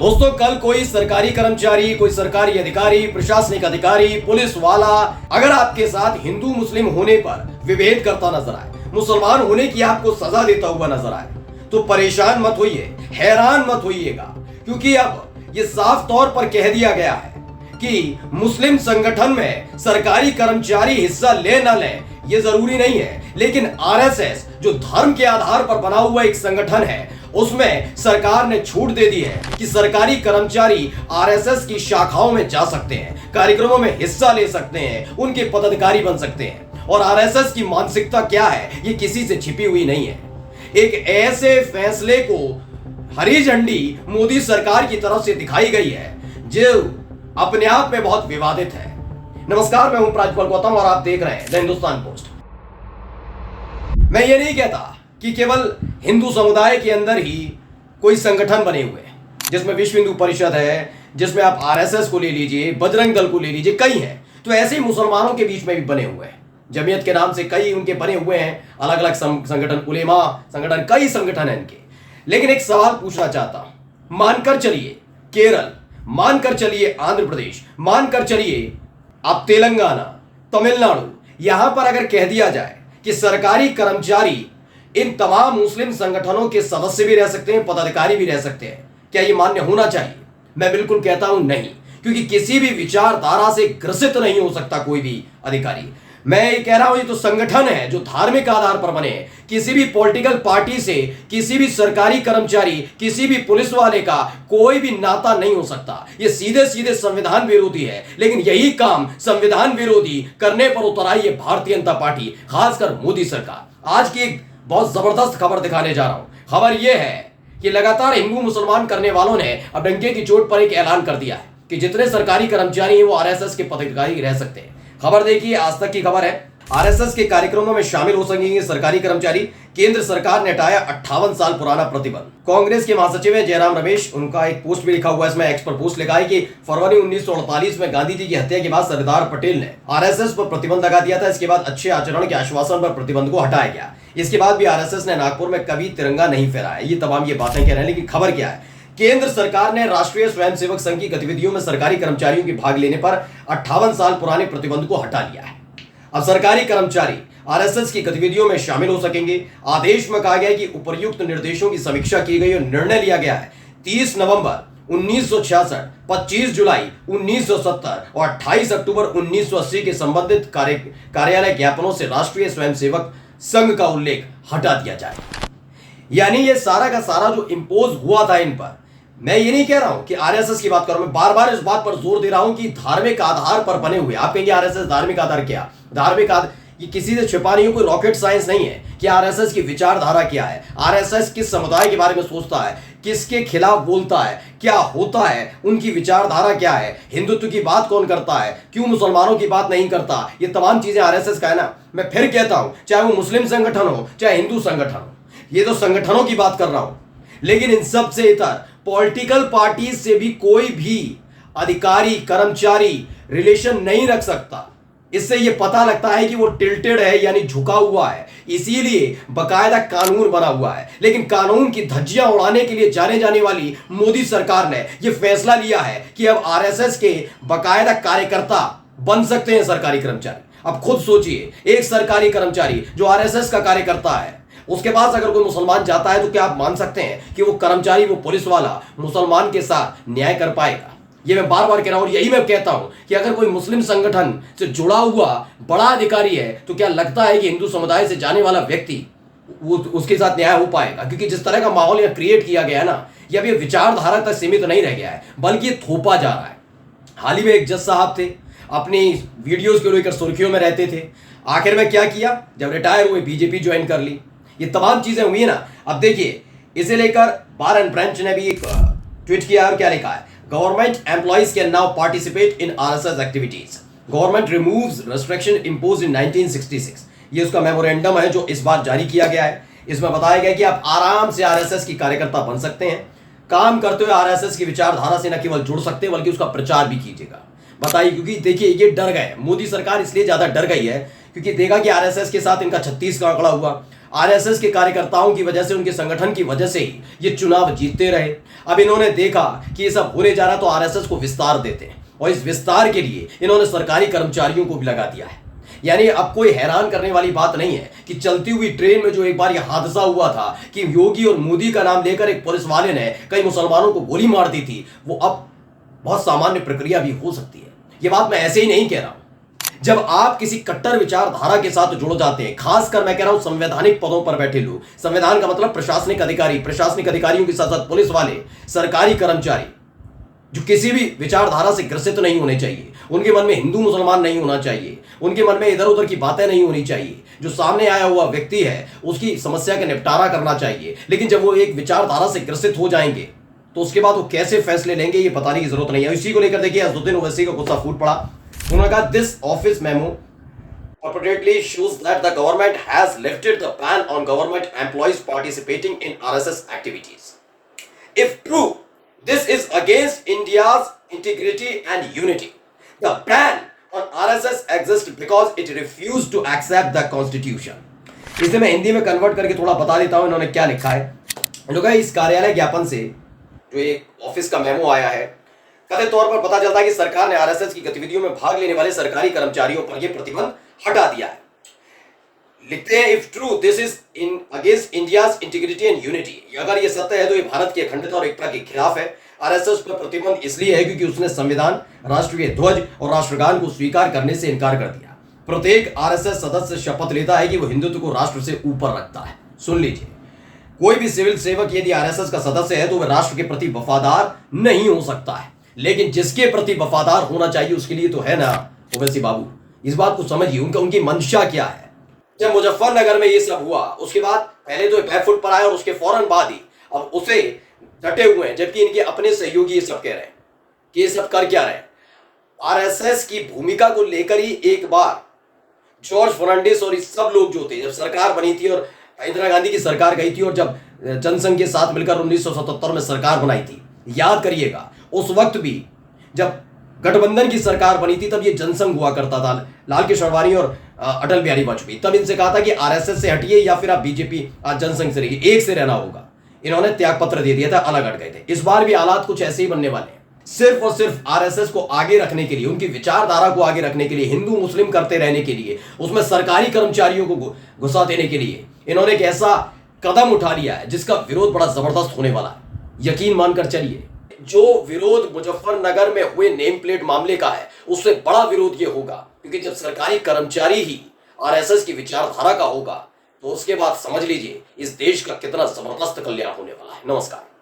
दोस्तों, कल कोई सरकारी कर्मचारी, कोई सरकारी अधिकारी, प्रशासनिक अधिकारी, पुलिस वाला अगर आपके साथ हिंदू मुस्लिम होने पर विभेद करता नजर आए, मुसलमान होने की आपको सजा देता हुआ नजर आए, तो परेशान मत होइए, हैरान मत होइएगा, क्योंकि अब ये साफ तौर पर कह दिया गया है कि मुस्लिम संगठन में सरकारी कर्मचारी हिस्सा ले ना ले ये जरूरी नहीं है, लेकिन आरएसएस जो धर्म के आधार पर बना हुआ एक संगठन है, उसमें सरकार ने छूट दे दी है कि सरकारी कर्मचारी आरएसएस की शाखाओं में जा सकते हैं, कार्यक्रमों में हिस्सा ले सकते हैं, उनके पदाधिकारी बन सकते हैं। और आरएसएस की मानसिकता क्या है ये किसी से छिपी हुई नहीं है। एक ऐसे फैसले को हरी झंडी मोदी सरकार की तरफ से दिखाई गई है जो अपने आप में बहुत विवादित है। नमस्कार, मैं हूं प्राजपाल गौतम और आप देख रहे हैं द हिंदुस्तान पोस्ट। मैं ये नहीं कहता कि केवल हिंदू समुदाय के अंदर ही कोई संगठन बने हुए हैं, जिसमें विश्व हिंदू परिषद है, जिसमें आप आरएसएस को ले लीजिए, बजरंग दल को ले लीजिए, कई हैं। तो ऐसे ही मुसलमानों के बीच में भी बने हुए हैं, जमीयत के नाम से कई उनके बने हुए हैं, अलग अलग संगठन, उलेमा संगठन, कई संगठन हैं इनके। लेकिन एक सवाल पूछना चाहता हूं, मानकर चलिए केरल, मानकर चलिए आंध्र प्रदेश, मानकर चलिए आप तेलंगाना, तमिलनाडु, यहां पर अगर कह दिया जाए कि सरकारी कर्मचारी इन तमाम मुस्लिम संगठनों के सदस्य भी रह सकते हैं, पदाधिकारी भी रह सकते हैं, क्या यह मान्य होना चाहिए? मैं बिल्कुल कहता हूं नहीं, क्योंकि किसी भी विचारधारा से ग्रसित नहीं हो सकता कोई भी अधिकारी। मैं ये कह रहा हूं, ये तो संगठन है जो धार्मिक आधार पर बने हैं। किसी भी पॉलिटिकल पार्टी से किसी भी सरकारी कर्मचारी, किसी भी पुलिस वाले का कोई भी नाता नहीं हो सकता। ये सीधे सीधे संविधान विरोधी है। लेकिन यही काम संविधान विरोधी करने पर उतर आई है भारतीय जनता पार्टी, खासकर मोदी सरकार। आज की एक बहुत जबरदस्त खबर दिखाने जा रहा हूं। खबर यह है कि लगातार हिंदू मुसलमान करने वालों ने अब डंके की चोट पर एक ऐलान कर दिया है कि जितने सरकारी कर्मचारी हैं वो आरएसएस के पदाधिकारी रह सकते हैं। खबर देखिए, आज तक की खबर है। आरएसएस के कार्यक्रमों में शामिल हो सकेंगे सरकारी कर्मचारी। केंद्र सरकार ने हटाया 58 साल पुराना प्रतिबंध। कांग्रेस के महासचिव है जयराम रमेश, उनका एक पोस्ट भी लिखा हुआ है, इसमें एक्स पर पोस्ट लिखा है कि फरवरी 1948 में गांधी जी की हत्या के बाद सरदार पटेल ने आरएसएस पर प्रतिबंध लगा दिया था। इसके बाद अच्छे आचरण के आश्वासन पर प्रतिबंध को हटाया गया। इसके बाद भी आरएसएस ने नागपुर में कभी तिरंगा नहीं फहराया। ये तमाम ये बातें कह रहे हैं, लेकिन खबर क्या है? केंद्र सरकार ने राष्ट्रीय स्वयंसेवक संघ की गतिविधियों में सरकारी कर्मचारियों के भाग लेने पर 58 साल पुराने प्रतिबंध को हटा लिया है। अब सरकारी कर्मचारी आरएसएस की गतिविधियों में शामिल हो सकेंगे। आदेश में कहा गया है कि उपर्युक्त निर्देशों की समीक्षा की गई और निर्णय लिया गया है 30 नवंबर 1966, 25 जुलाई 1970 और 28 अक्टूबर 1980 के संबंधित कार्यालय ज्ञापनों से राष्ट्रीय स्वयंसेवक संघ का उल्लेख हटा दिया जाए। यानी ये सारा का सारा जो इंपोज हुआ था इन पर, मैं ये नहीं कह रहा हूं कि आरएसएस की बात कर रहा हूं, मैं बार बार इस बात पर जोर दे रहा हूं कि धार्मिक आधार पर बने हुए। आप कहेंगे आरएसएस धार्मिक आधार क्या? धार्मिक आधार ये किसी से छिपा नहीं हो, कोई रॉकेट साइंस नहीं है कि आरएसएस की विचारधारा क्या है, आरएसएस किस समुदाय के बारे में सोचता है, किसके खिलाफ बोलता है, क्या होता है, उनकी विचारधारा क्या है, हिंदुत्व की बात कौन करता है, क्यों मुसलमानों की बात नहीं करता, ये तमाम चीजें आरएसएस का है ना। मैं फिर कहता हूं, चाहे वो मुस्लिम संगठन हो चाहे हिंदू संगठन हो, ये तो संगठनों की बात कर रहा हूं। लेकिन इन सब से इतर पॉलिटिकल पार्टी से भी कोई भी अधिकारी कर्मचारी रिलेशन नहीं रख सकता। इससे यह पता लगता है कि वो टिल्टेड है, यानी झुका हुआ है। इसीलिए बकायदा कानून बना हुआ है। लेकिन कानून की धज्जियां उड़ाने के लिए जाने जाने वाली मोदी सरकार ने यह फैसला लिया है कि अब आरएसएस के बकायदा कार्यकर्ता बन सकते हैं सरकारी कर्मचारी। अब खुद सोचिए, एक सरकारी कर्मचारी जो आरएसएस का कार्यकर्ता है, उसके पास अगर कोई मुसलमान जाता है तो क्या आप मान सकते हैं कि वो कर्मचारी, वो पुलिस वाला मुसलमान के साथ न्याय कर पाएगा? ये मैं बार बार कह रहा हूं और यही मैं कहता हूं कि अगर कोई मुस्लिम संगठन से जुड़ा हुआ बड़ा अधिकारी है तो क्या लगता है कि हिंदू समुदाय से जाने वाला व्यक्ति उसके साथ न्याय हो पाएगा? क्योंकि जिस तरह का माहौल यहां क्रिएट किया गया है ना, ये अब ये विचारधारा तक सीमित नहीं रह गया है, बल्कि ये थोपा जा रहा है। हाल ही में एक जज साहब थे, अपनी वीडियोज को लेकर सुर्खियों में रहते थे। आखिर में क्या किया? जब रिटायर हुए बीजेपी ज्वाइन कर ली। ये तमाम चीजें हुई है ना। अब देखिए, इसे लेकर बार एंड ब्रांच ने भी एक ट्वीट किया और क्या लिखा है? Government employees can now participate in RSS activities. Government removes restriction imposed इन 1966। ये उसका मेमोरेंडम है जो इस बार जारी किया गया है। इसमें बताया गया कि आप आराम से आरएसएस की कार्यकर्ता बन सकते हैं। काम करते हुए आरएसएस की विचारधारा से न केवल जुड़ सकते हैं बल्कि उसका प्रचार भी कीजिएगा। बताइए, क्योंकि देखिए ये डर गए, मोदी सरकार इसलिए ज्यादा डर गई है क्योंकि देखा कि आरएसएस के साथ इनका 36 का आंकड़ा हुआ। आरएसएस के कार्यकर्ताओं की वजह से, उनके संगठन की वजह से ही ये चुनाव जीतते रहे। अब इन्होंने देखा कि ये सब होने जा रहा तो आरएसएस को विस्तार देते हैं, और इस विस्तार के लिए इन्होंने सरकारी कर्मचारियों को भी लगा दिया है। यानी अब कोई हैरान करने वाली बात नहीं है कि चलती हुई ट्रेन में जो एक बार यह हादसा हुआ था कि योगी और मोदी का नाम लेकर एक पुलिस वाले ने कई मुसलमानों को गोली मार दी थी, वो अब बहुत सामान्य प्रक्रिया भी हो सकती है। यह बात मैं ऐसे ही नहीं कह रहा हूं। जब आप किसी कट्टर विचारधारा के साथ जुड़ जाते हैं, खासकर मैं कह रहा हूं संवैधानिक पदों पर बैठे लोग, संविधान का मतलब प्रशासनिक अधिकारी, प्रशासनिक अधिकारियों के साथ साथ पुलिस वाले, सरकारी कर्मचारी, जो किसी भी विचारधारा से ग्रसित नहीं होने चाहिए, उनके मन में हिंदू मुसलमान नहीं होना चाहिए, उनके मन में इधर उधर की बातें नहीं होनी चाहिए, जो सामने आया हुआ व्यक्ति है उसकी समस्या का निपटारा करना चाहिए। लेकिन जब वो एक विचारधारा से ग्रसित हो जाएंगे तो उसके बाद वो कैसे फैसले लेंगे ये बताने की जरूरत नहीं है। इसी को लेकर देखिए असदुद्दीन ओवैसी का गुस्सा फूट पड़ा। उन्होंने कहा this office memo purportedly shows that the government has lifted the ban on government employees participating in RSS activities. If true, this is against India's integrity and unity. The ban on RSS exists because it refused to accept the constitution. इसे मैं हिंदी में convert करके थोड़ा बता देता हूं इन्होंने क्या लिखा है। इन्होंने इस कार्यालय ज्ञापन से जो एक ऑफिस का मेमो आया है, कथित तौर पर पता चलता है कि सरकार ने आरएसएस की गतिविधियों में भाग लेने वाले सरकारी कर्मचारियों पर यह प्रतिबंध हटा दिया है। लिखते हैं if true this is in against India's integrity and unity. अगर यह सत्य है तो यह भारत की अखंडता और एकता के खिलाफ है। आरएसएस पर प्रतिबंध इसलिए है क्योंकि उसने संविधान, राष्ट्रीय ध्वज और राष्ट्रगान को स्वीकार करने से इनकार कर दिया। प्रत्येक आरएसएस सदस्य शपथ लेता है कि वो हिंदुत्व को राष्ट्र से ऊपर रखता है। सुन लीजिए, कोई भी सिविल सेवक यदि आरएसएस का सदस्य है तो वह राष्ट्र के प्रति वफादार नहीं हो सकता है, लेकिन जिसके प्रति वफादार होना चाहिए उसके लिए तो है ना ओवैसी बाबू। इस बात को समझिए, उनकी मंशा क्या है। जब मुजफ्फरनगर में ये सब हुआ उसके बाद पहले तो बैकफुट पर आया और उसके फौरन बाद ही अब उसे डटे हुए हैं, जबकि इनके अपने सहयोगी ये सब कह रहे हैं कि ये सब कर क्या रहे हैं। आरएसएस की भूमिका को लेकर ही एक बार जॉर्ज फर्नांडिस और इस सब लोग जो थे, जब सरकार बनी थी और इंदिरा गांधी की सरकार गई थी और जब जनसंघ के साथ मिलकर 1977 में सरकार बनाई थी, याद करिएगा उस वक्त भी जब गठबंधन की सरकार बनी थी तब ये जनसंघ हुआ करता था, लाल कृष्ण आडवाणी और अटल बिहारी वाजपेयी। तब इनसे कहा था कि आरएसएस से हटिए या फिर आप बीजेपी जनसंघ से रहिए, एक से रहना होगा। इन्होंने त्याग पत्र दे दिया था, अलग हट गए थे। इस बार भी हालात कुछ ऐसे ही बनने वाले हैं। सिर्फ और सिर्फ आरएसएस को आगे रखने के लिए, उनकी विचारधारा को आगे रखने के लिए, हिंदू मुस्लिम करते रहने के लिए, उसमें सरकारी कर्मचारियों को घुसा देने के लिए इन्होंने एक ऐसा कदम उठा लिया है जिसका विरोध बड़ा जबरदस्त होने वाला है। यकीन मानकर चलिए, जो विरोध मुजफ्फरनगर में हुए नेम प्लेट मामले का है उससे बड़ा विरोध ये होगा, क्योंकि जब सरकारी कर्मचारी ही आरएसएस की विचारधारा का होगा तो उसके बाद समझ लीजिए इस देश का कितना जबरदस्त कल्याण होने वाला है। नमस्कार।